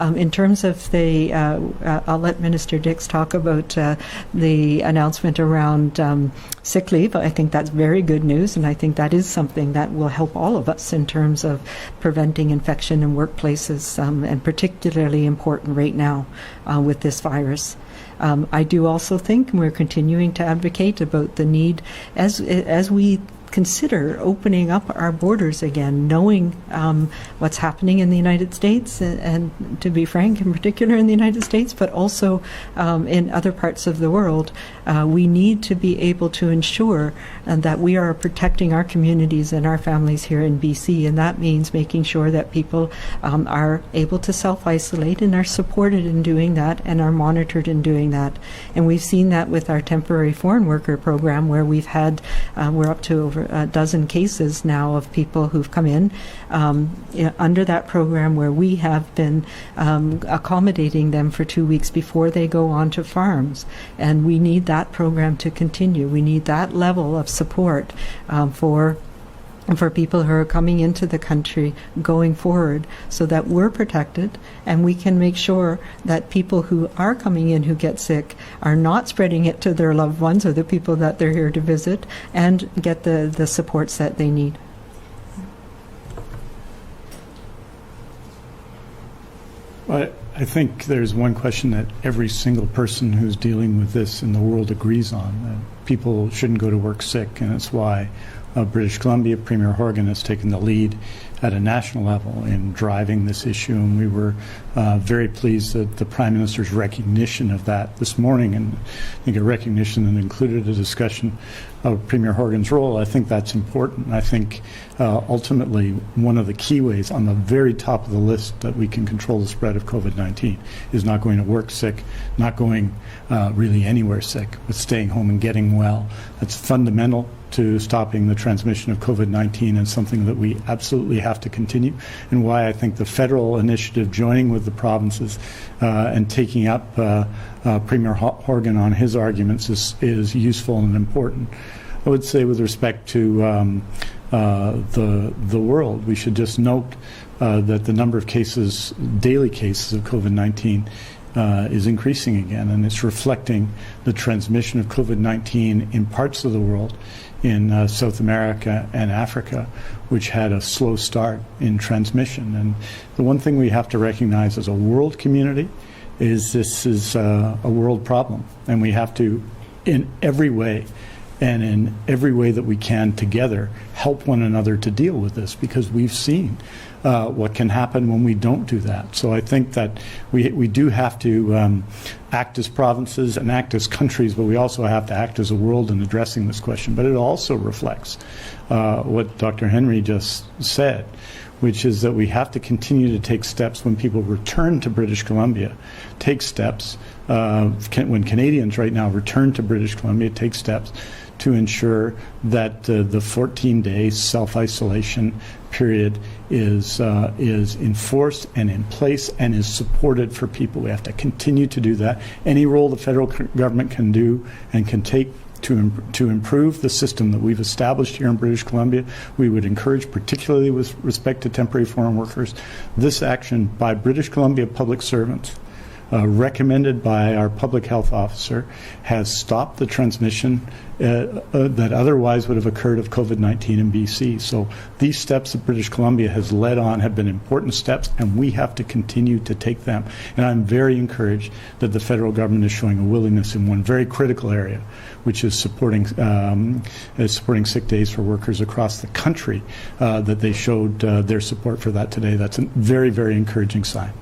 In terms of the, I'll let Minister Dix talk about the announcement around sick leave. I think that's very good news, and I think that is something that will help all of us in terms of preventing infection in workplaces, and particularly important right now with this virus. I do also think we're continuing to advocate about the need, as we consider opening up our borders again, knowing what's happening in the United States, and to be frank, in particular in the United States, but also in other parts of the world. We need to be able to ensure that we are protecting our communities and our families here in BC, and that means making sure that people are able to self-isolate and are supported in doing that and are monitored in doing that. And we've seen that with our temporary foreign worker program, where we've had, we're up to over a dozen cases now of people who've come in under that program, where we have been accommodating them for 2 weeks before they go on to farms. And we need that program to continue. We need that level of support for people who are coming into the country going forward, so that we're protected and we can make sure that people who are coming in who get sick are not spreading it to their loved ones or the people that they're here to visit, and get the supports that they need. I think there's one question that every single person who's dealing with this in the world agrees on, that people shouldn't go to work sick, and it's why British Columbia Premier Horgan has taken the lead at a national level in driving this issue, and we were very pleased that the Prime Minister's recognition of that this morning, and I think a recognition that included a discussion of Premier Horgan's role. I think that's important. I think ultimately one of the key ways on the very top of the list that we can control the spread of COVID-19 is not going to work sick, not going really anywhere sick, but staying home and getting well. That's fundamental to stopping the transmission of COVID-19, and something that we absolutely have to continue, and why I think the federal initiative joining with the provinces and taking up Premier Horgan on his arguments is useful and important. I would say with respect to the world, we should just note that the number of cases, daily cases of COVID-19 is increasing again, and it's reflecting the transmission of COVID-19 in parts of the world, in South America and Africa, which had a slow start in transmission. And the one thing we have to recognize as a world community is this is a world problem, and we have to, in every way, and in every way that we can together, help one another to deal with this, because we've seen what can happen when we don't do that. So I think that we do have to act as provinces and act as countries, but we also have to act as a world in addressing this question. But it also reflects what Dr. Henry just said, which is that we have to continue to take steps when people return to British Columbia, take steps, when Canadians right now return to British Columbia, take steps to ensure that the 14-day self-isolation period is enforced and in place and is supported for people. We have to continue to do that. Any role the federal government can do and can take to improve the system that we've established here in British Columbia, we would encourage, particularly with respect to temporary foreign workers. This action by British Columbia public servants, recommended by our public health officer, has stopped the transmission that otherwise would have occurred of COVID-19 in BC. So these steps that British Columbia has led on have been important steps, and we have to continue to take them. And I'm very encouraged that the federal government is showing a willingness in one very critical area, which is supporting sick days for workers across the country, that they showed their support for that today. That's a very, very encouraging sign.